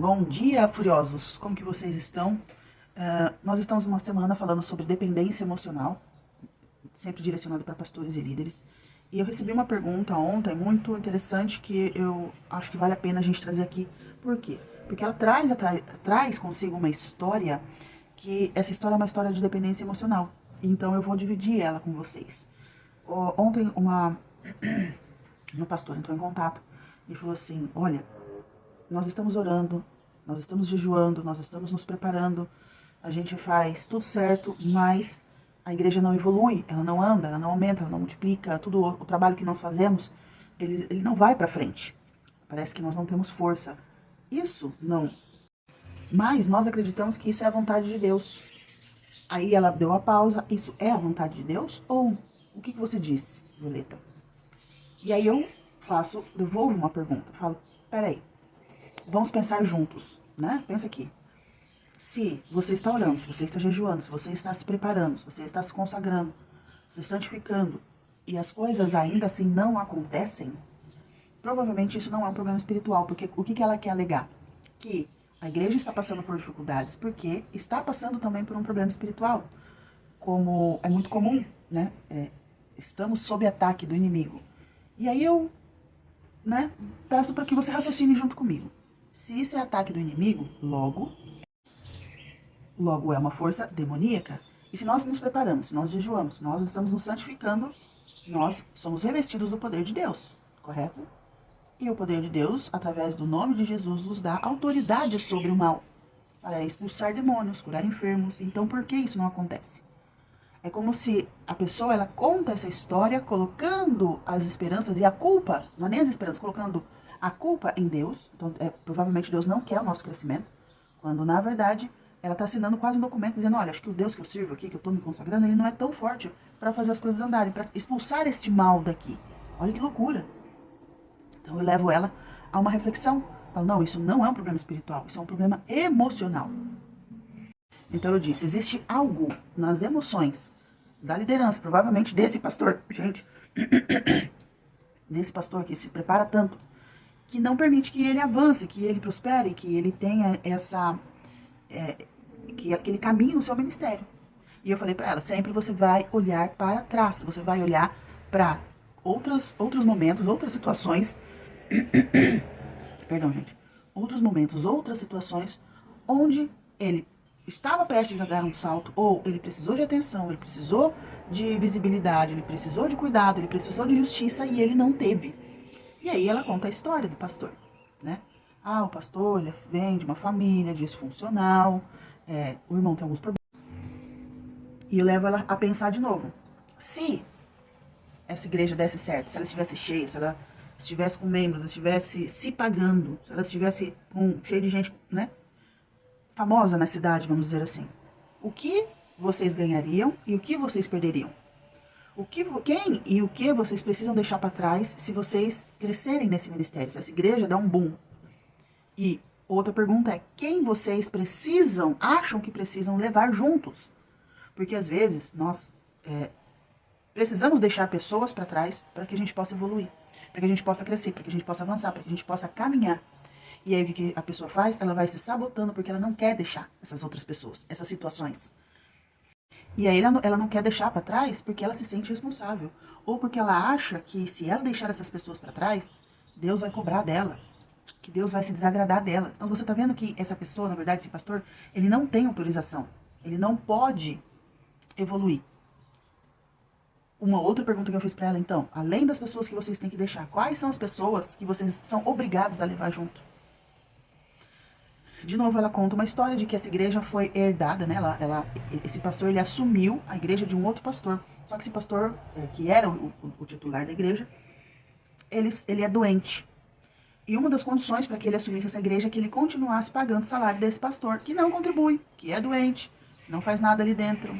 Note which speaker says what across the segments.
Speaker 1: Bom dia, furiosos! Como que vocês estão? Nós estamos numa semana falando sobre dependência emocional, sempre direcionada para pastores e líderes. E eu recebi uma pergunta ontem muito interessante que eu acho que vale a pena a gente trazer aqui. Por quê? Porque ela traz consigo uma história que essa história é uma história de dependência emocional. Então eu vou dividir ela com vocês. Ontem uma pastora entrou em contato e falou assim: olha, nós estamos orando, nós estamos jejuando, nós estamos nos preparando, a gente faz tudo certo, mas a igreja não evolui, ela não anda, ela não aumenta, ela não multiplica, tudo o trabalho que nós fazemos, ele não vai para frente. Parece que nós não temos força. Isso não. Mas nós acreditamos que isso é a vontade de Deus. Aí ela deu a pausa. Isso é a vontade de Deus? Ou o que você disse, Violeta? E aí eu devolvo uma pergunta. Falo, peraí, vamos pensar juntos, né? Pensa aqui. Se você está orando, se você está jejuando, se você está se preparando, se você está se consagrando, se santificando, e as coisas ainda assim não acontecem, provavelmente isso não é um problema espiritual, porque o que ela quer alegar? Que a igreja está passando por dificuldades porque está passando também por um problema espiritual, como é muito comum, né? Estamos sob ataque do inimigo. E aí eu, né, peço para que você raciocine junto comigo. Se isso é ataque do inimigo, logo é uma força demoníaca. E se nós nos preparamos, se nós jejuamos, nós estamos nos santificando, nós somos revestidos do poder de Deus, correto? E o poder de Deus, através do nome de Jesus, nos dá autoridade sobre o mal, para expulsar demônios, curar enfermos. Então, por que isso não acontece? É como se a pessoa, ela conta essa história colocando as esperanças e a culpa, não é nem as esperanças, colocando a culpa em Deus. Então, provavelmente Deus não quer o nosso crescimento, quando na verdade ela está assinando quase um documento dizendo: olha, acho que o Deus que eu sirvo aqui, que eu estou me consagrando, ele não é tão forte para fazer as coisas andarem, para expulsar este mal daqui. Olha que loucura. Então eu levo ela a uma reflexão. Falo, não, isso não é um problema espiritual, isso é um problema emocional. Então eu disse, existe algo nas emoções da liderança, provavelmente desse pastor, gente, desse pastor que se prepara tanto, que não permite que ele avance, que ele prospere, que ele tenha que aquele caminho no seu ministério. E eu falei para ela, sempre você vai olhar para trás, você vai olhar para outros momentos, outras situações, perdão, gente, outros momentos, outras situações onde ele estava prestes a dar um salto, ou ele precisou de atenção, ele precisou de visibilidade, ele precisou de cuidado, ele precisou de justiça e ele não teve. E aí ela conta a história do pastor, né? Ah, o pastor, ele vem de uma família disfuncional, o irmão tem alguns problemas. E eu levo ela a pensar de novo. Se essa igreja desse certo, se ela estivesse cheia, se ela estivesse com membros, se estivesse se pagando, se ela estivesse cheia de gente, né, famosa na cidade, vamos dizer assim, o que vocês ganhariam e o que vocês perderiam? Quem e o que vocês precisam deixar para trás se vocês crescerem nesse ministério, se essa igreja dá um boom? E outra pergunta é, quem vocês acham que precisam levar juntos? Porque às vezes nós precisamos deixar pessoas para trás para que a gente possa evoluir, para que a gente possa crescer, para que a gente possa avançar, para que a gente possa caminhar. E aí o que a pessoa faz? Ela vai se sabotando porque ela não quer deixar essas outras pessoas, essas situações. E aí ela não quer deixar para trás porque ela se sente responsável. Ou porque ela acha que se ela deixar essas pessoas para trás, Deus vai cobrar dela, que Deus vai se desagradar dela. Então você está vendo que essa pessoa, na verdade, esse pastor, ele não tem autorização. Ele não pode evoluir. Uma outra pergunta que eu fiz para ela, então, além das pessoas que vocês têm que deixar, quais são as pessoas que vocês são obrigados a levar junto? De novo, ela conta uma história de que essa igreja foi herdada, né? Esse pastor, ele assumiu a igreja de um outro pastor. Só que esse pastor, que era o titular da igreja, ele é doente. E uma das condições para que ele assumisse essa igreja é que ele continuasse pagando o salário desse pastor, que não contribui, que é doente, não faz nada ali dentro.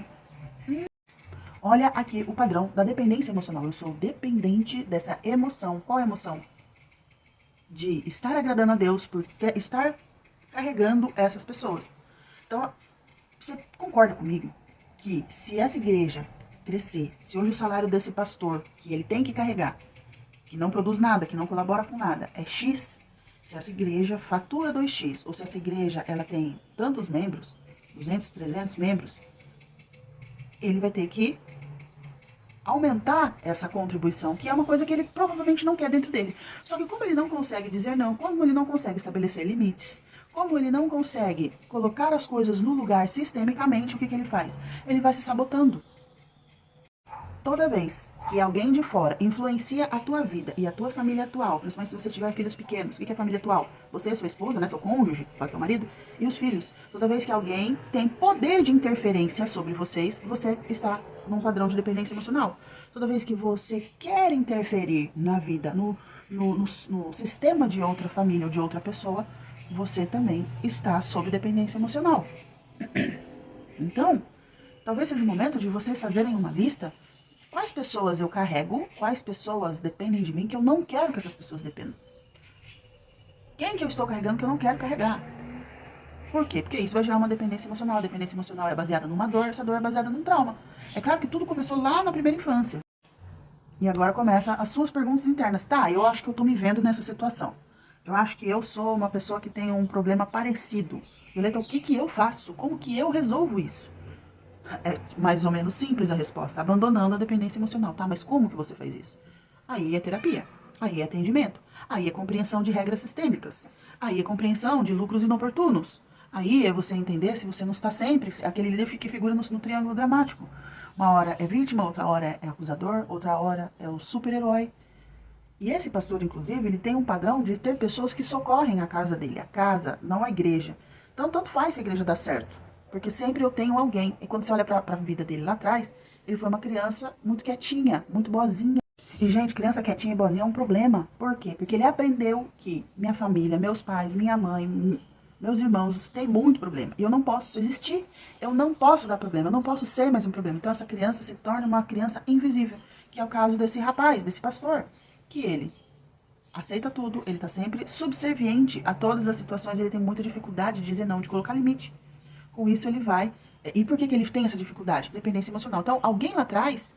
Speaker 1: Olha aqui o padrão da dependência emocional. Eu sou dependente dessa emoção. Qual emoção? De estar agradando a Deus, por estar carregando essas pessoas. Então, você concorda comigo que se essa igreja crescer, se hoje o salário desse pastor, que ele tem que carregar, que não produz nada, que não colabora com nada, é X, Se essa igreja fatura 2x, ou se essa igreja ela tem tantos membros, 200, 300 membros, ele vai ter que aumentar essa contribuição, que é uma coisa que ele provavelmente não quer dentro dele. Só que como ele não consegue dizer não, como ele não consegue estabelecer limites, como ele não consegue colocar as coisas no lugar sistemicamente, o que ele faz? Ele vai se sabotando. Toda vez que alguém de fora influencia a tua vida e a tua família atual, principalmente se você tiver filhos pequenos, o que é família atual? Você, sua esposa, né, seu cônjuge, pode ser o marido, e os filhos. Toda vez que alguém tem poder de interferência sobre vocês, você está num padrão de dependência emocional. Toda vez que você quer interferir na vida, no sistema de outra família ou de outra pessoa, você também está sob dependência emocional. Então, talvez seja o momento de vocês fazerem uma lista. Quais pessoas eu carrego, quais pessoas dependem de mim, que eu não quero que essas pessoas dependam. Quem que eu estou carregando que eu não quero carregar. Por quê? Porque isso vai gerar uma dependência emocional. A dependência emocional é baseada numa dor, essa dor é baseada num trauma. É claro que tudo começou lá na primeira infância. E agora começam as suas perguntas internas. Tá, eu acho que eu tô me vendo nessa situação. Eu acho que eu sou uma pessoa que tem um problema parecido. Violeta, o que eu faço? Como que eu resolvo isso? É mais ou menos simples a resposta, abandonando a dependência emocional, tá? Mas como que você faz isso? Aí é terapia, aí é atendimento, aí é compreensão de regras sistêmicas, aí é compreensão de lucros inoportunos, aí é você entender se você não está sempre, aquele líder que figura no triângulo dramático. Uma hora é vítima, outra hora é acusador, outra hora é o super-herói. E esse pastor, inclusive, ele tem um padrão de ter pessoas que socorrem a casa dele, a casa, não a igreja. Então, tanto faz se a igreja dá certo. Porque sempre eu tenho alguém. E quando você olha para a vida dele lá atrás, ele foi uma criança muito quietinha, muito boazinha. E, gente, criança quietinha e boazinha é um problema. Por quê? Porque ele aprendeu que minha família, meus pais, minha mãe, meus irmãos têm muito problema. E eu não posso existir. Eu não posso dar problema. Eu não posso ser mais um problema. Então, essa criança se torna uma criança invisível. Que é o caso desse rapaz, desse pastor. Que ele aceita tudo. Ele está sempre subserviente a todas as situações. Ele tem muita dificuldade de dizer não, de colocar limite. Com isso ele vai... E por que ele tem essa dificuldade? Dependência emocional. Então, alguém lá atrás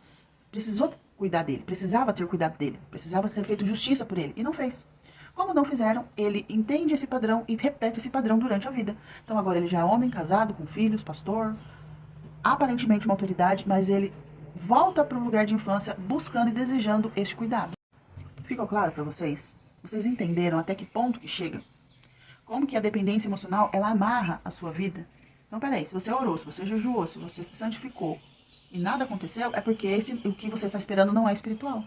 Speaker 1: precisou cuidar dele, precisava ter cuidado dele, precisava ter feito justiça por ele, e não fez. Como não fizeram, ele entende esse padrão e repete esse padrão durante a vida. Então agora ele já é homem, casado, com filhos, pastor, aparentemente uma autoridade, mas ele volta para o lugar de infância buscando e desejando este cuidado. Ficou claro para vocês? Vocês entenderam até que ponto que chega? Como que a dependência emocional, ela amarra a sua vida? Então, peraí, se você orou, se você jejuou, se você se santificou e nada aconteceu, é porque o que você está esperando não é espiritual.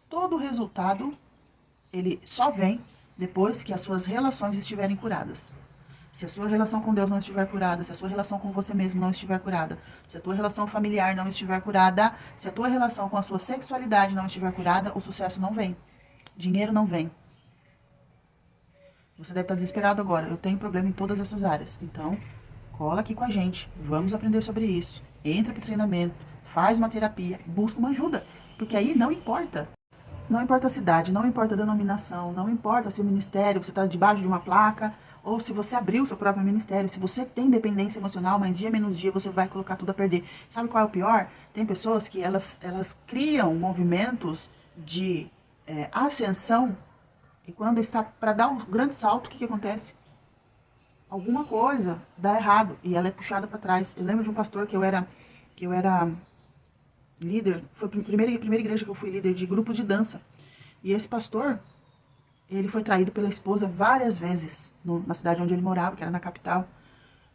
Speaker 1: Todo resultado, ele só vem depois que as suas relações estiverem curadas. Se a sua relação com Deus não estiver curada, se a sua relação com você mesmo não estiver curada, se a tua relação familiar não estiver curada, se a tua relação com a sua sexualidade não estiver curada, o sucesso não vem. Dinheiro não vem. Você deve estar desesperado agora. Eu tenho problema em todas essas áreas. Então, cola aqui com a gente. Vamos aprender sobre isso. Entra para o treinamento. Faz uma terapia. Busca uma ajuda. Porque aí não importa. Não importa a cidade, não importa a denominação, não importa se o ministério, você está debaixo de uma placa, ou se você abriu seu próprio ministério. Se você tem dependência emocional, mas dia menos dia você vai colocar tudo a perder. Sabe qual é o pior? Tem pessoas que elas criam movimentos de ascensão. E quando está para dar um grande salto, o que acontece? Alguma coisa dá errado e ela é puxada para trás. Eu lembro de um pastor que eu era líder, foi a primeira igreja que eu fui líder de grupo de dança. E esse pastor, ele foi traído pela esposa várias vezes na cidade onde ele morava, que era na capital.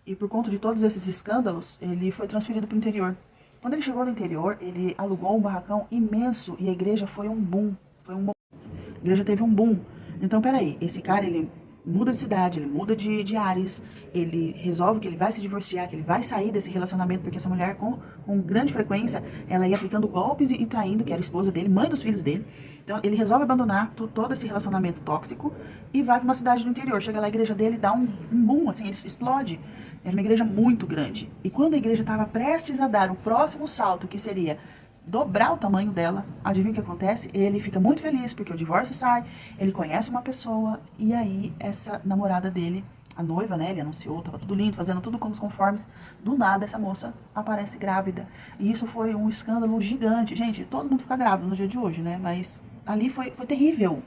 Speaker 1: E por conta de todos esses escândalos, ele foi transferido para o interior. Quando ele chegou no interior, ele alugou um barracão imenso e a igreja foi um boom. A igreja teve um boom. Então, peraí, esse cara, ele muda de cidade, ele muda de áreas, ele resolve que ele vai se divorciar, que ele vai sair desse relacionamento, porque essa mulher, com grande frequência, ela ia aplicando golpes e traindo, que era a esposa dele, mãe dos filhos dele. Então, ele resolve abandonar todo esse relacionamento tóxico e vai para uma cidade do interior. Chega lá, a igreja dele dá um boom, assim, explode. Era uma igreja muito grande. E quando a igreja estava prestes a dar o próximo salto, que seria dobrar o tamanho dela, adivinha o que acontece? Ele fica muito feliz porque o divórcio sai, ele conhece uma pessoa e aí essa namorada dele, a noiva, né, ele anunciou, tava tudo lindo, fazendo tudo como os conformes, do nada essa moça aparece grávida. E isso foi um escândalo gigante. Gente, todo mundo fica grávido no dia de hoje, né, mas ali foi terrível.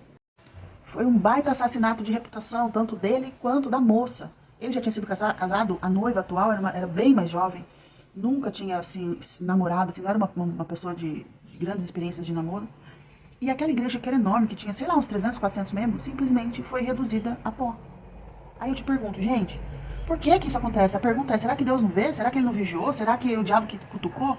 Speaker 1: Foi um baita assassinato de reputação, tanto dele quanto da moça. Ele já tinha sido casado, a noiva atual era bem mais jovem, nunca tinha, assim, namorado, assim, não era uma pessoa de grandes experiências de namoro. E aquela igreja que era enorme, que tinha, sei lá, uns 300, 400 membros, simplesmente foi reduzida a pó. Aí eu te pergunto, gente, por que que isso acontece? A pergunta é, será que Deus não vê? Será que ele não vigiou? Será que o diabo que cutucou?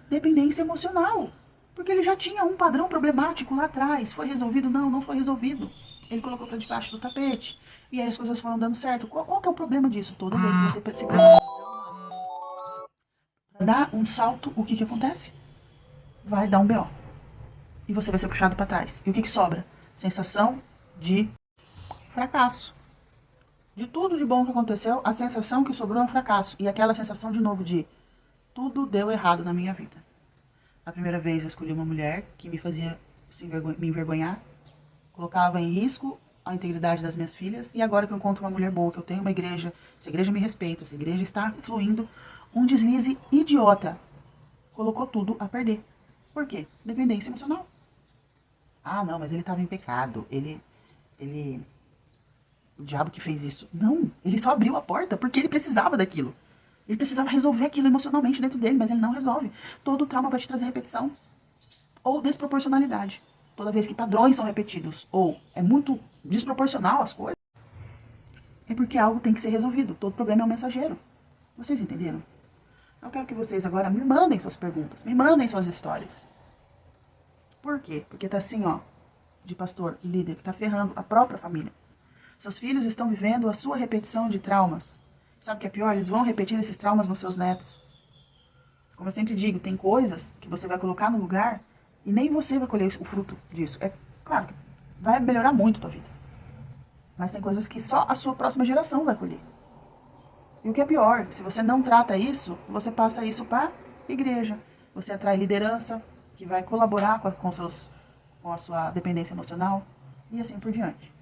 Speaker 1: Dependência emocional. Porque ele já tinha um padrão problemático lá atrás. Foi resolvido? Não, não foi resolvido. Ele colocou para debaixo do tapete. E aí as coisas foram dando certo. Qual que é o problema disso? Toda vez que você se prepara para dar um salto, o que que acontece? Vai dar um BO. E você vai ser puxado para trás. E o que que sobra? Sensação de fracasso. De tudo de bom que aconteceu, a sensação que sobrou é um fracasso. E aquela sensação de novo de tudo deu errado na minha vida. A primeira vez eu escolhi uma mulher que me fazia me envergonhar, colocava em risco a integridade das minhas filhas, e agora que eu encontro uma mulher boa, que eu tenho uma igreja, essa igreja me respeita, essa igreja está fluindo, um deslize idiota colocou tudo a perder. Por quê? Dependência emocional. Ah, não, mas ele estava em pecado, o diabo que fez isso. Não, ele só abriu a porta porque ele precisava daquilo. Ele precisava resolver aquilo emocionalmente dentro dele, mas ele não resolve. Todo trauma vai te trazer repetição ou desproporcionalidade. Toda vez que padrões são repetidos ou é muito desproporcional as coisas, é porque algo tem que ser resolvido. Todo problema é um mensageiro. Vocês entenderam? Eu quero que vocês agora me mandem suas perguntas, me mandem suas histórias. Por quê? Porque tá assim, ó, de pastor e líder que tá ferrando a própria família. Seus filhos estão vivendo a sua repetição de traumas. Sabe o que é pior? Eles vão repetir esses traumas nos seus netos. Como eu sempre digo, tem coisas que você vai colocar no lugar e nem você vai colher o fruto disso. É claro que vai melhorar muito a tua vida. Mas tem coisas que só a sua próxima geração vai colher. E o que é pior, se você não trata isso, você passa isso para a igreja. Você atrai liderança que vai colaborar com a sua dependência emocional e assim por diante.